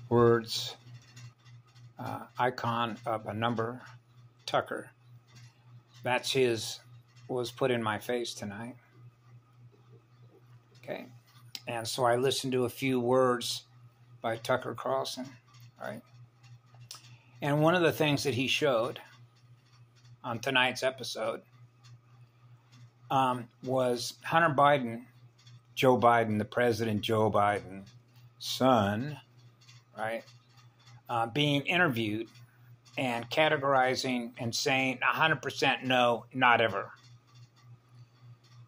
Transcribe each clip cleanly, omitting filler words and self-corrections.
words, icon of a number, Tucker. That's was put in my face tonight. Okay. And so I listened to a few words by Tucker Carlson, right? And one of the things that he showed on tonight's episode was Hunter Biden, Joe Biden, the President Joe Biden's son, right, being interviewed and categorizing and saying 100% no, not ever.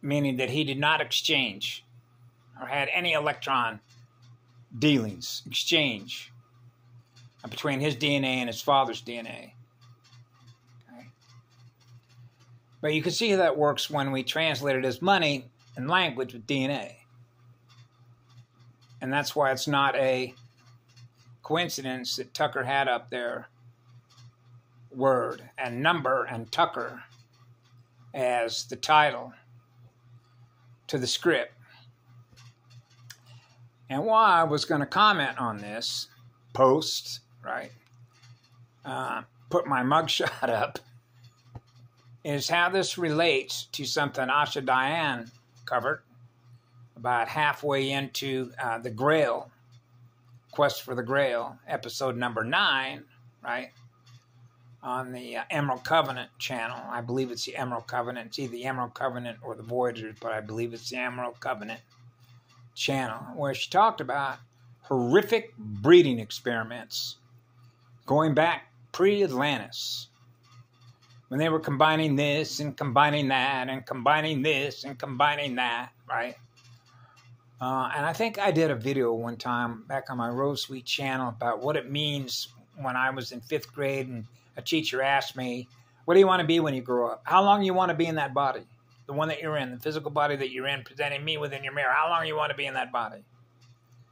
Meaning that he did not exchange or had any electron dealings, exchange between his DNA and his father's DNA. Okay. But you can see how that works when we translate it as money and language with DNA. And that's why it's not a coincidence that Tucker had up there word and number and Tucker as the title to the script. And why I was going to comment on this post, right, put my mugshot up, is how this relates to something Asha Diane covered about halfway into the Grail, Quest for the Grail, episode number 9, right, on the Emerald Covenant channel. I believe it's the Emerald Covenant. It's either the Emerald Covenant or the Voyagers, but I believe it's the Emerald Covenant channel, where she talked about horrific breeding experiments going back pre-Atlantis, when they were combining this and combining that and combining this and combining that, right? And I think I did a video one time back on my Rose Sweet channel about what it means when I was in 5th grade and a teacher asked me, what do you want to be when you grow up? How long do you want to be in that body? The one that you're in, the physical body that you're in, presenting me within your mirror. How long do you want to be in that body?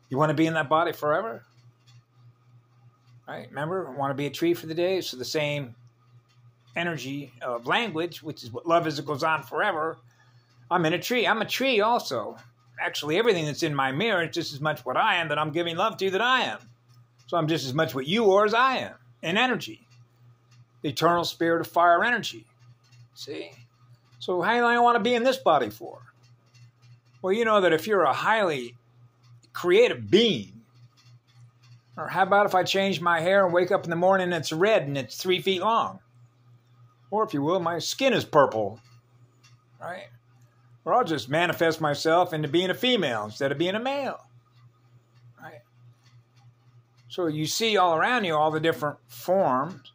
You want to be in that body forever? Right? Remember, want to be a tree for the day? So the same energy of language, which is what love is, it goes on forever. I'm in a tree. I'm a tree also. Actually, everything that's in my mirror is just as much what I am that I'm giving love to that I am. So I'm just as much what you are as I am in energy. The eternal spirit of fire energy. See? So how long do I want to be in this body for? Well, you know that if you're a highly creative being, or how about if I change my hair and wake up in the morning and it's red and it's 3 feet long? Or if you will, my skin is purple, right? Or I'll just manifest myself into being a female instead of being a male, right? So you see all around you all the different forms,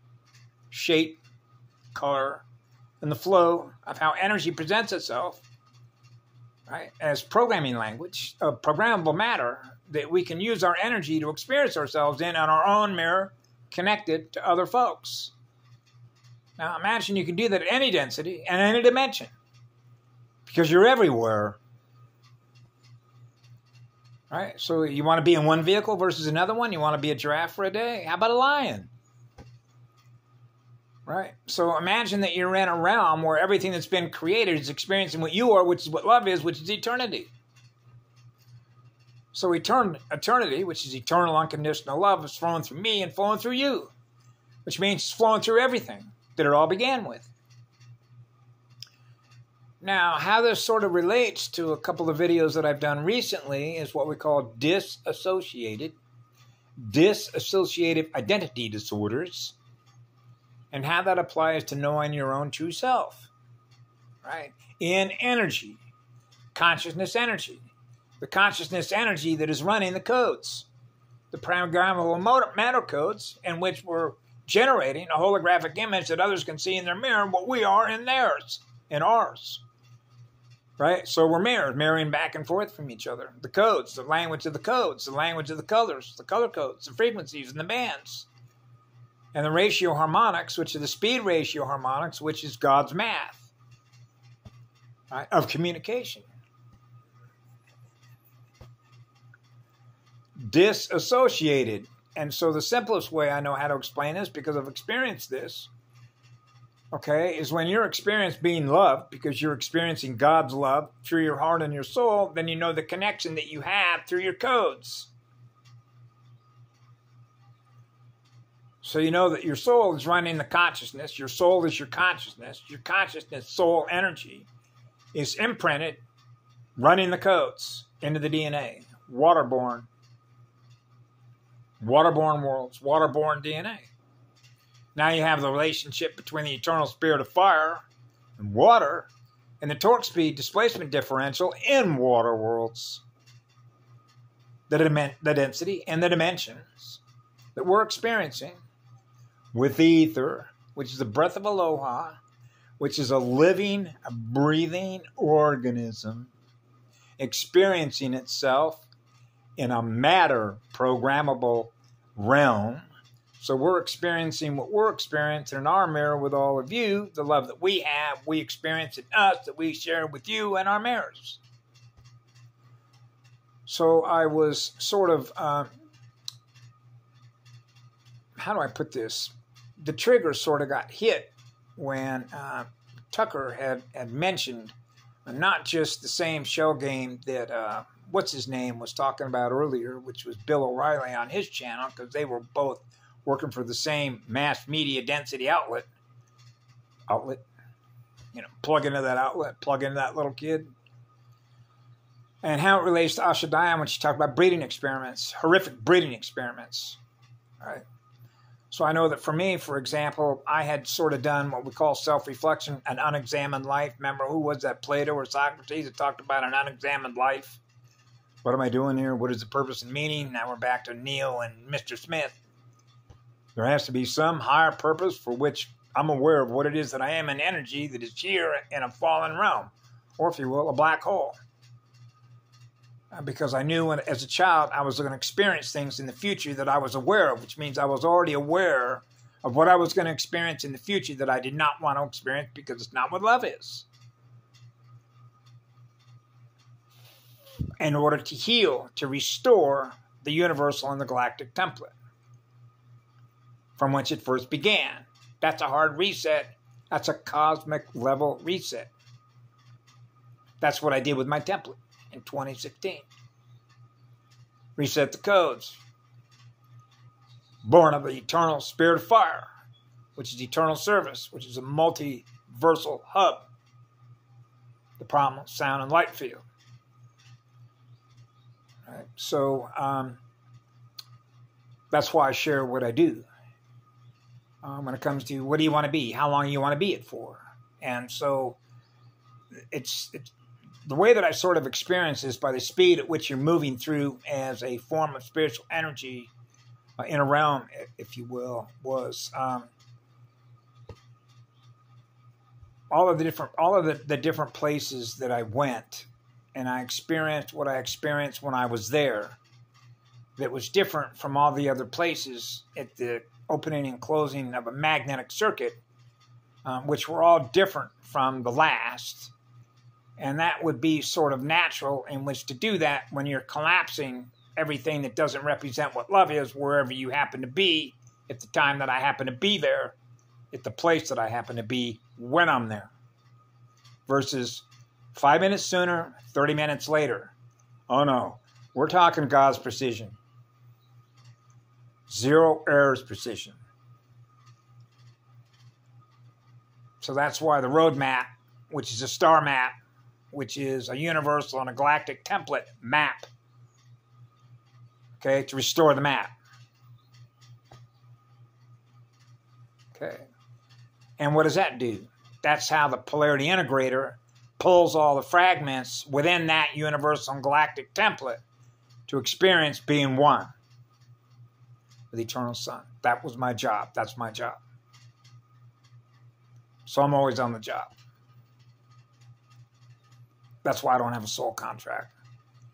shape, color, and the flow of how energy presents itself, right, as programming language, of programmable matter that we can use our energy to experience ourselves in on our own mirror, connected to other folks. Now imagine you can do that at any density and any dimension, because you're everywhere, right? So you want to be in one vehicle versus another one? You want to be a giraffe for a day? How about a lion? Right? So imagine that you're in a realm where everything that's been created is experiencing what you are, which is what love is, which is eternity. So eternity, which is eternal unconditional love, is flowing through me and flowing through you, which means it's flowing through everything that it all began with. Now, how this sort of relates to a couple of videos that I've done recently is what we call dissociative identity disorders, and how that applies to knowing your own true self, right? In energy, consciousness energy, the consciousness energy that is running the codes, the programmable matter codes, in which we're generating a holographic image that others can see in their mirror, what we are in theirs, in ours, right? So we're mirroring back and forth from each other. The codes, the language of the codes, the language of the colors, the color codes, the frequencies and the bands. And the ratio harmonics, which are the speed ratio harmonics, which is God's math, right, of communication. Disassociated. And so the simplest way I know how to explain this, because I've experienced this, okay, is when you're experiencing being loved, because you're experiencing God's love through your heart and your soul, then you know the connection that you have through your codes. So you know that your soul is running the consciousness. Your soul is your consciousness. Your consciousness, soul energy is imprinted, running the codes into the DNA. Waterborne worlds, waterborne DNA. Now you have the relationship between the eternal spirit of fire and water and the torque speed displacement differential in water worlds. The density and the dimensions that we're experiencing with the ether, which is the breath of aloha, which is a living, a breathing organism experiencing itself in a matter programmable realm. So we're experiencing what we're experiencing in our mirror with all of you, the love that we have, we experience in us, that we share with you in our mirrors. So I was sort of, how do I put this? The trigger sort of got hit when Tucker had mentioned not just the same shell game that what's his name was talking about earlier, which was Bill O'Reilly on his channel, because they were both working for the same mass media density outlet. You know, plug into that outlet, plug into that little kid. And how it relates to Asha Diane when she talked about breeding experiments, horrific breeding experiments, right? So I know that for me, for example, I had sort of done what we call self-reflection, an unexamined life. Remember, who was that, Plato or Socrates, that talked about an unexamined life? What am I doing here? What is the purpose and meaning? Now we're back to Neil and Mr. Smith. There has to be some higher purpose for which I'm aware of what it is that I am, an energy that is here in a fallen realm, or if you will, a black hole. Because I knew as a child I was going to experience things in the future that I was aware of, which means I was already aware of what I was going to experience in the future that I did not want to experience because it's not what love is. In order to heal, to restore the universal and the galactic template from which it first began. That's a hard reset. That's a cosmic level reset. That's what I did with my template in 2016. Reset the codes. Born of the eternal spirit of fire, which is eternal service, which is a multiversal hub. The primal sound and light field. Right. So that's why I share what I do. When it comes to what do you want to be, how long you want to be it for. And so it's the way that I sort of experience this by the speed at which you're moving through as a form of spiritual energy in a realm, if you will, was all of the different places that I went, and I experienced what I experienced when I was there. That was different from all the other places at the opening and closing of a magnetic circuit, which were all different from the last. And that would be sort of natural in which to do that when you're collapsing everything that doesn't represent what love is, wherever you happen to be at the time that I happen to be there, at the place that I happen to be when I'm there. Versus 5 minutes sooner, 30 minutes later. Oh no, we're talking God's precision. Zero errors precision. So that's why the roadmap, which is a star map, which is a universal and a galactic template map, okay, to restore the map. Okay. And what does that do? That's how the polarity integrator pulls all the fragments within that universal and galactic template to experience being one with the eternal sun. That was my job. That's my job. So I'm always on the job. That's why I don't have a soul contract,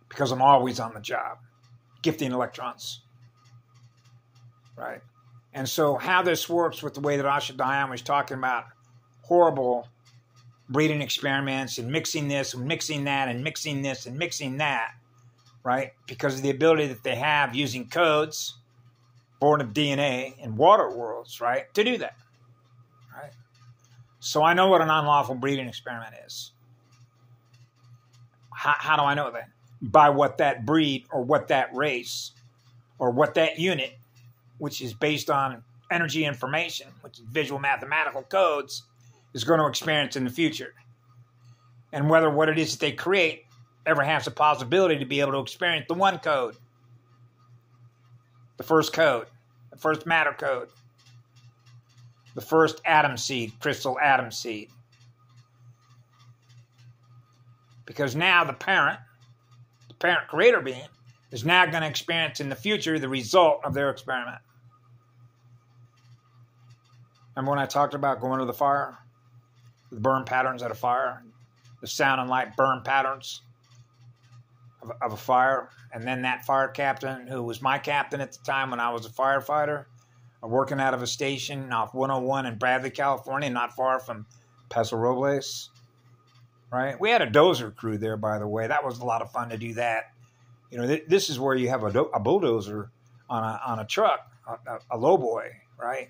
because I'm always on the job, gifting electrons, right? And so how this works with the way that Asha Diane was talking about horrible breeding experiments and mixing this and mixing that and mixing this and mixing that, right? Because of the ability that they have using codes, born of DNA and water worlds, right, to do that, right? So I know what an unlawful breeding experiment is. How do I know that? By what that breed or what that race or what that unit, which is based on energy information, which is visual mathematical codes, is going to experience in the future. And whether what it is that they create ever has a possibility to be able to experience the one code, the first matter code, the first atom seed, crystal atom seed. Because now the parent creator being, is now going to experience in the future the result of their experiment. Remember when I talked about going to the fire? The burn patterns at a fire? The sound and light burn patterns of a fire. And then that fire captain, who was my captain at the time when I was a firefighter, working out of a station off 101 in Bradley, California, not far from Paso Robles. Right? We had a dozer crew there, by the way. That was a lot of fun to do that. You know, this is where you have a bulldozer on a truck, a lowboy, right?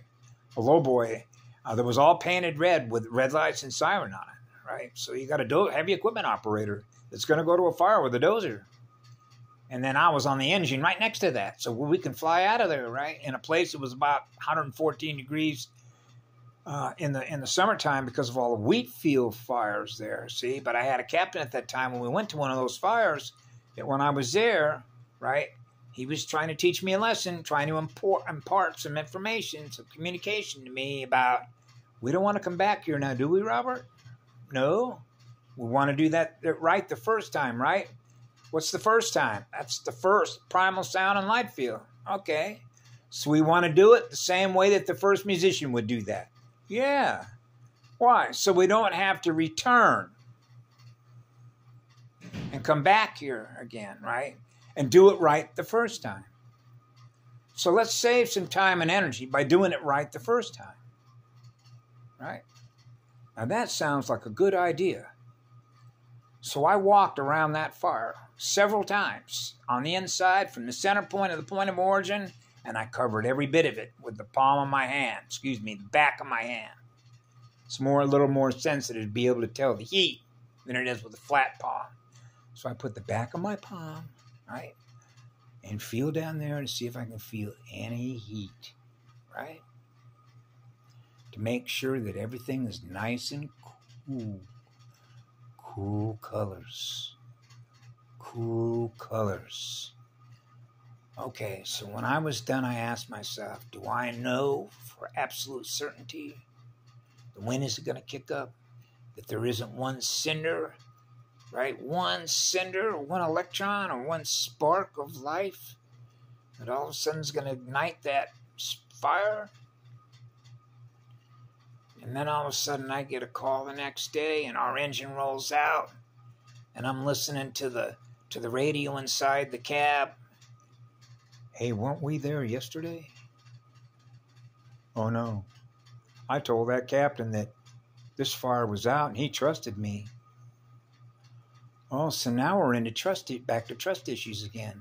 A lowboy that was all painted red with red lights and siren on it, right? So you got a heavy equipment operator that's going to go to a fire with a dozer. And then I was on the engine right next to that. So we can fly out of there, right? In a place that was about 114 degrees in the summertime because of all the wheat field fires there, see? But I had a captain at that time when we went to one of those fires that when I was there, right, he was trying to teach me a lesson, trying to impart some information, some communication to me about, we don't want to come back here now, do we, Robert? No. We want to do that right the first time, right? What's the first time? That's the first primal sound and light field. Okay. So we want to do it the same way that the first musician would do that. Yeah. Why? So we don't have to return and come back here again, right? And do it right the first time. So let's save some time and energy by doing it right the first time, right? Now that sounds like a good idea. So I walked around that fire several times on the inside from the center point of the point of origin, and I covered every bit of it with the palm of my hand, the back of my hand. It's a little more sensitive to be able to tell the heat than it is with a flat palm. So I put the back of my palm, right, and feel down there to see if I can feel any heat, right? To make sure that everything is nice and cool. Cool colors. Cool colors. Okay, so when I was done, I asked myself, do I know for absolute certainty that when is it going to kick up? That there isn't one cinder, right? One cinder, or one electron, or one spark of life that all of a sudden is going to ignite that fire? And then all of a sudden I get a call the next day and our engine rolls out and I'm listening to the radio inside the cab. Hey, weren't we there yesterday? Oh no. I told that captain that this fire was out and he trusted me. Oh, so now we're back to trust issues again.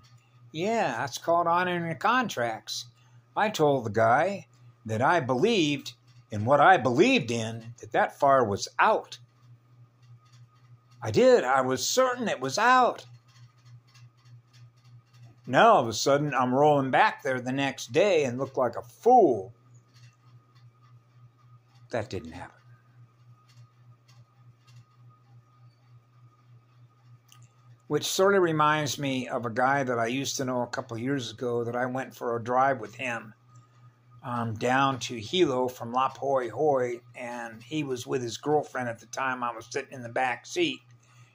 Yeah, that's called honoring the contracts. I told the guy that I believed in what I believed in, that fire was out. I did. I was certain it was out. Now all of a sudden I'm rolling back there the next day and look like a fool. That didn't happen. Which sort of reminds me of a guy that I used to know a couple of years ago that I went for a drive with him down to Hilo from La Hoi Hoi, and he was with his girlfriend at the time. I was sitting in the back seat,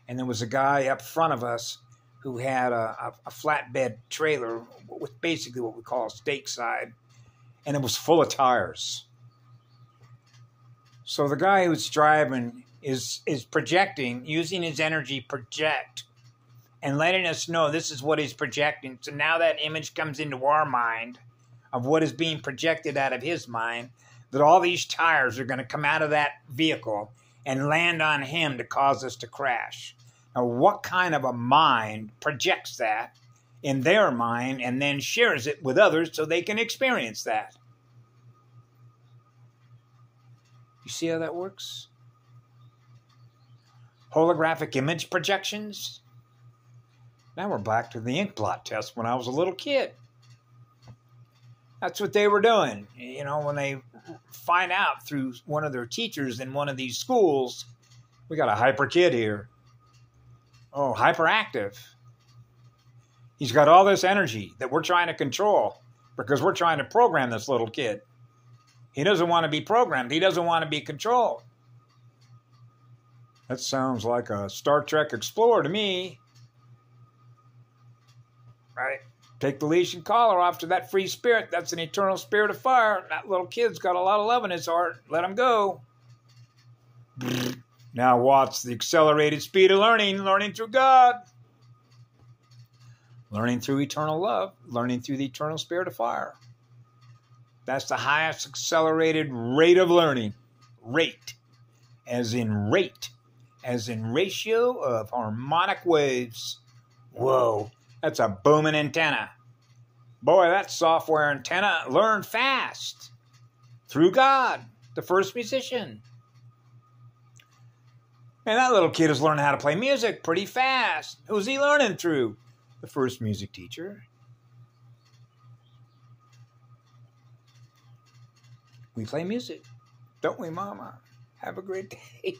and there was a guy up front of us who had a flatbed trailer with basically what we call a stake side, and it was full of tires. So the guy who's driving is projecting, using his energy project, and letting us know this is what he's projecting. So now that image comes into our mind of what is being projected out of his mind, that all these tires are going to come out of that vehicle and land on him to cause us to crash. Now, what kind of a mind projects that in their mind and then shares it with others so they can experience that? You see how that works? Holographic image projections? Now we're back to the ink blot test when I was a little kid. That's what they were doing. You know, when they find out through one of their teachers in one of these schools, we got a hyper kid here. Oh, hyperactive. He's got all this energy that we're trying to control because we're trying to program this little kid. He doesn't want to be programmed. He doesn't want to be controlled. That sounds like a Star Trek Explorer to me. Right? Take the leash and collar off to that free spirit. That's an eternal spirit of fire. That little kid's got a lot of love in his heart. Let him go. Now watch the accelerated speed of learning. Learning through God. Learning through eternal love. Learning through the eternal spirit of fire. That's the highest accelerated rate of learning. Rate. As in rate. As in ratio of harmonic waves. Whoa. That's a booming antenna. Boy, that software antenna learned fast. Through God, the first musician. And that little kid is learning how to play music pretty fast. Who's he learning through? The first music teacher. We play music, don't we, Mama? Have a great day.